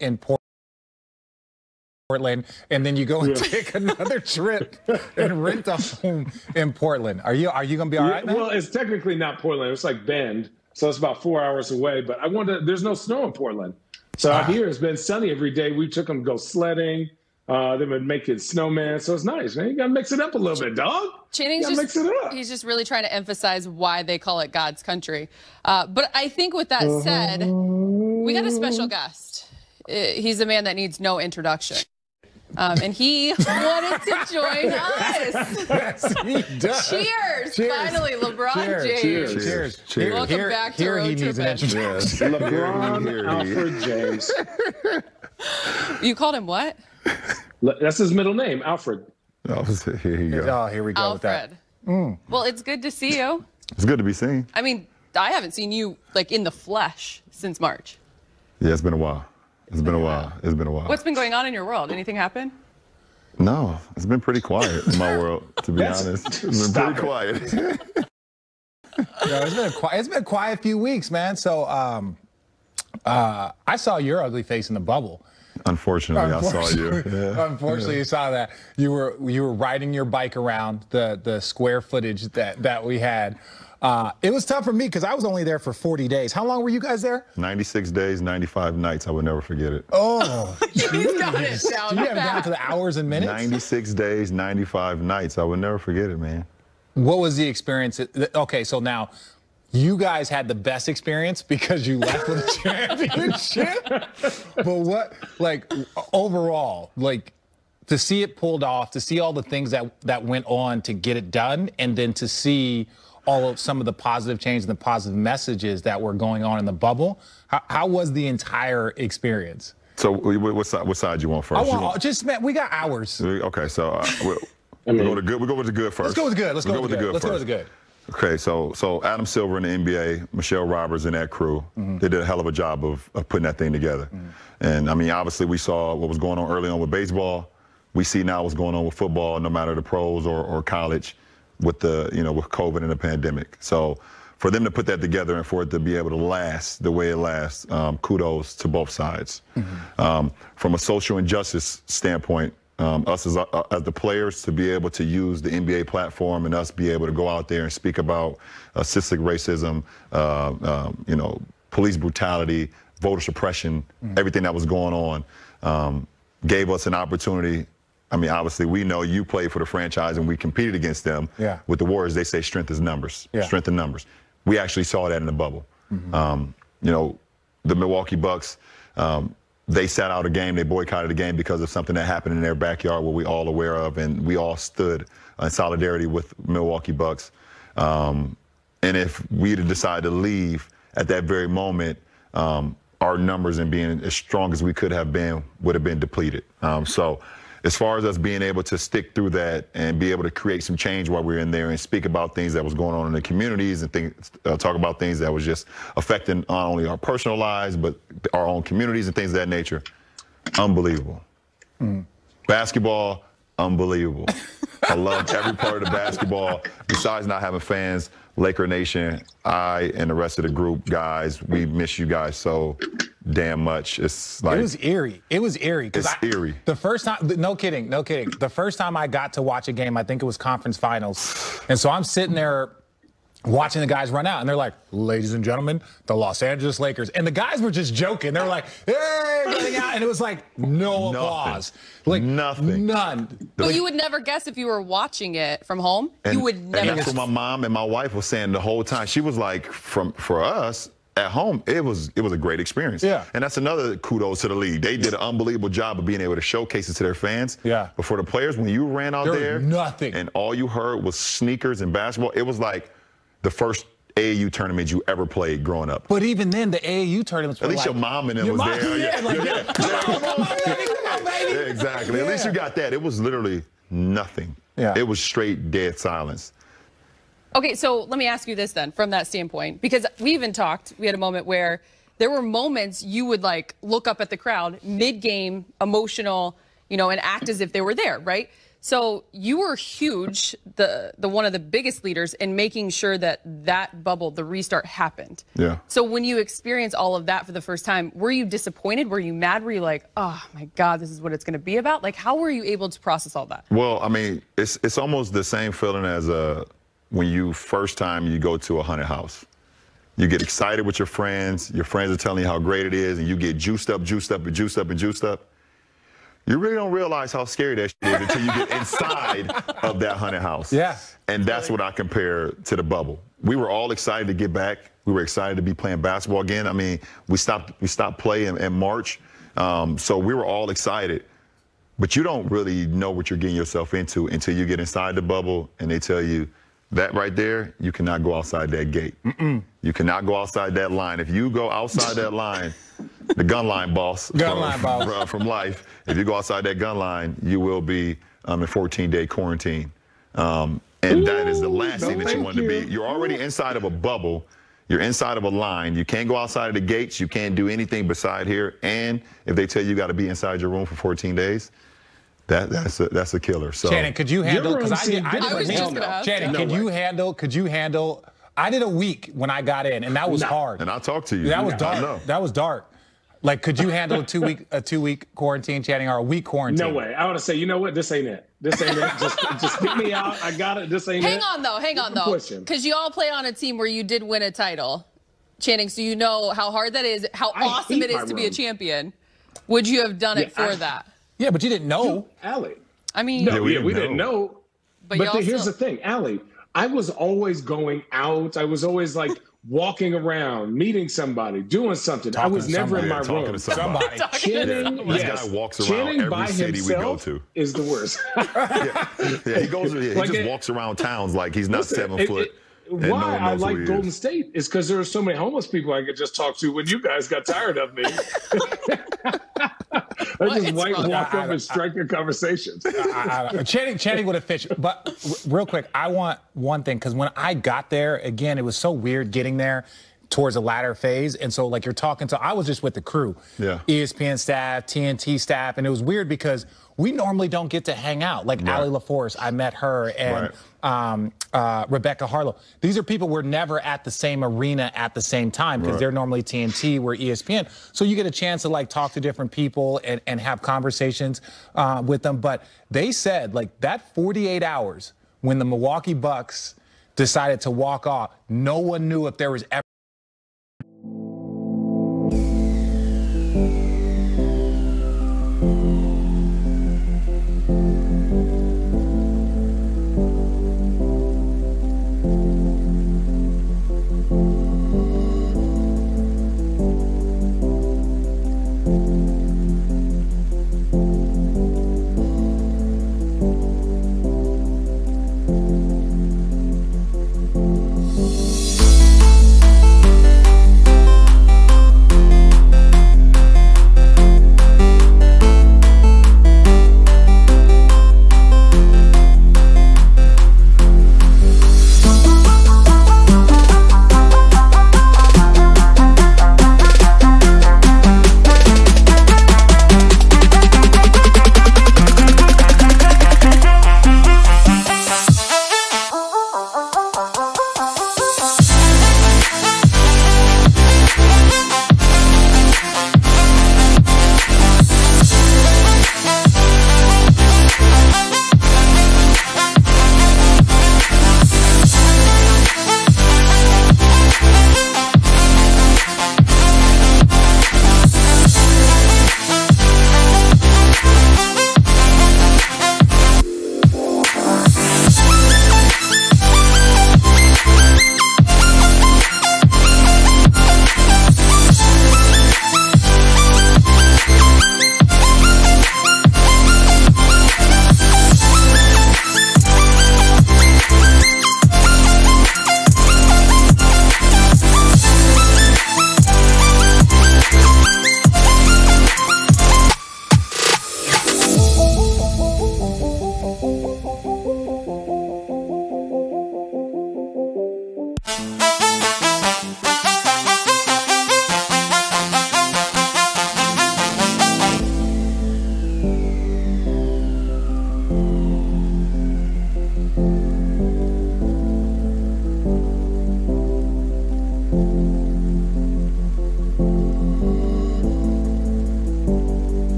in Portland, and then you go and take another trip and rent a home in Portland. Are you gonna be all right, man? Well, it's technically not Portland. It's like Bend, so it's about 4 hours away. But there's no snow in Portland, so out here it's been sunny every day. We took them to go sledding. They would make it snowman, so it's nice, man. You gotta mix it up a little bit, dog. Channing's he's just really trying to emphasize why they call it God's country. But I think with that said, we got a special guest. He's a man that needs no introduction. And he wanted to join us. Yes, he does. Cheers. Finally, LeBron James. Cheers. Welcome back to Road Trippin'. LeBron Alfred James. You called him what? That's his middle name, Alfred. Oh, here you go. Oh, here we go Alfred. with that. Well, it's good to see you. It's good to be seen. I mean, I haven't seen you like in the flesh since March. Yeah, it's been a while. It's been a while. It's been a while. What's been going on in your world? Anything happen? No, it's been pretty quiet in my world, to be honest. It's been pretty quiet. It's been a quiet few weeks, man. So I saw your ugly face in the bubble. Unfortunately, I saw you. Yeah. Unfortunately, you saw that. You were riding your bike around the square footage that we had. It was tough for me because I was only there for 40 days. How long were you guys there? 96 days, 95 nights. I would never forget it. Oh, He's got it down. you have it down to the hours and minutes? 96 days, 95 nights. I would never forget it, man. What was the experience? Okay, so now you guys had the best experience because you left with a championship. But what, like, overall, like, to see it pulled off, to see all the things that went on to get it done, and then to see all of some of the positive change and the positive messages that were going on in the bubble, how was the entire experience? So what side you want first? Man, we got hours. Okay, so we'll go with the good first. Let's go with the good. Let's go with the good. Okay, so Adam Silver in the NBA, Michelle Roberts and that crew, they did a hell of a job of putting that thing together. And I mean, obviously we saw what was going on early on with baseball. We see now what's going on with football, no matter the pros or college, with with COVID and the pandemic. So for them to put that together and for it to be able to last the way it lasts, kudos to both sides. From a social injustice standpoint, us as the players to be able to use the NBA platform and us be able to go out there and speak about systemic racism, police brutality, voter suppression, everything that was going on, gave us an opportunity. I mean, obviously, we know you played for the franchise and we competed against them. Yeah. With the Warriors, they say strength is numbers. Yeah. Strength in numbers. We actually saw that in the bubble. The Milwaukee Bucks, they sat out a game, they boycotted a game because of something that happened in their backyard, what we all aware of, and we all stood in solidarity with Milwaukee Bucks. And if we had decided to leave at that very moment, our numbers and being as strong as we could have been would have been depleted. So as far as us being able to stick through that and be able to create some change while we were in there and speak about things that was going on in the communities and talk about things that was just affecting not only our personal lives, but our own communities and things of that nature, unbelievable. Basketball, unbelievable. I loved every part of the basketball. Besides not having fans, Laker Nation, I and the rest of the group, guys, we miss you guys so damn much. It's like, it was eerie. It's eerie. The first time, no kidding. The first time I got to watch a game, I think it was conference finals. And so I'm sitting there watching the guys run out, and they're like, ladies and gentlemen, the Los Angeles Lakers. And the guys were just joking. They were like, hey, running out. And it was like, no applause. Like, nothing. None. But you would never guess if you were watching it from home. You would never. And that's what my mom and my wife was saying the whole time. She was like, for us, at home, it was a great experience. Yeah. And that's another kudos to the league. They did an unbelievable job of being able to showcase it to their fans. Yeah. But for the players, when you ran out there, nothing. And all you heard was sneakers and basketball, it was like the first AAU tournament you ever played growing up. But even then, the AAU tournaments were at least like, your mom and them was there. Come on, baby. Yeah, exactly. Yeah. At least you got that. It was literally nothing. Yeah. It was straight dead silence. Okay, so let me ask you this then, from that standpoint, because we even talked, we had a moment where there were moments you would like look up at the crowd, mid-game, emotional, and act as if they were there, right? So you were huge, the one of the biggest leaders in making sure that bubble, the restart, happened. Yeah. So when you experience all of that for the first time, were you disappointed? Were you mad? Were you like, oh my God, this is what it's going to be about? Like, how were you able to process all that? Well, I mean, it's almost the same feeling as when you first time you go to a haunted house. You get excited with your friends are telling you how great it is, and you get juiced up. You really don't realize how scary that shit is until you get inside of that haunted house. Yeah. And that's what I compare to the bubble. We were all excited to get back. We were excited to be playing basketball again. I mean, we stopped playing in March, so we were all excited. But you don't really know what you're getting yourself into until you get inside the bubble and they tell you, that right there, you cannot go outside that gate. You cannot go outside that line. If you go outside that line, the gun line boss from life, if you go outside that gun line, you will be in 14-day quarantine. And that is the last thing that you want to be. You're already inside of a bubble. You're inside of a line. You can't go outside of the gates. You can't do anything beside here. And if they tell you got to be inside your room for 14 days, that's a killer. So Channing, could you handle? Because Channing, could you handle? I did a week when I got in, and that was hard. And I'll talk to you. That was dark. That was dark. Like, could you handle a two week quarantine, Channing, or a week quarantine? No way. I would say, you know what? This ain't it. This ain't it. Just get me out. I got it. This ain't it. Hang on though. Because you all play on a team where you did win a title, Channing. So you know how hard that is, how awesome it is to be a champion. Would you have done it for that? Yeah, but you didn't know. Allie. I mean, no, we didn't know. But here's the thing, Allie. I was always going out. I was always like walking around, meeting somebing, doing something. I was never in my room. Channing, this guy walks around every city we go to. Is the worst. He goes. He just walks around towns like he's not 7 foot. Why I like Golden State is because there are so many homeless people I could just talk to when you guys got tired of me. I just walk up and strike a conversation. Channing would have fit. But real quick, I want one thing, because when I got there, again, it was so weird getting there towards the latter phase. And so, like, you're talking to, I was just with the crew, ESPN staff, TNT staff, and it was weird because we normally don't get to hang out. Like Allie LaForce, I met her, and Rebecca Harlow. These are people we're never at the same arena at the same time, because they're normally TNT, we're ESPN. So you get a chance to, like, talk to different people and have conversations with them. But they said, like, that 48 hours when the Milwaukee Bucks decided to walk off, no one knew if there was ever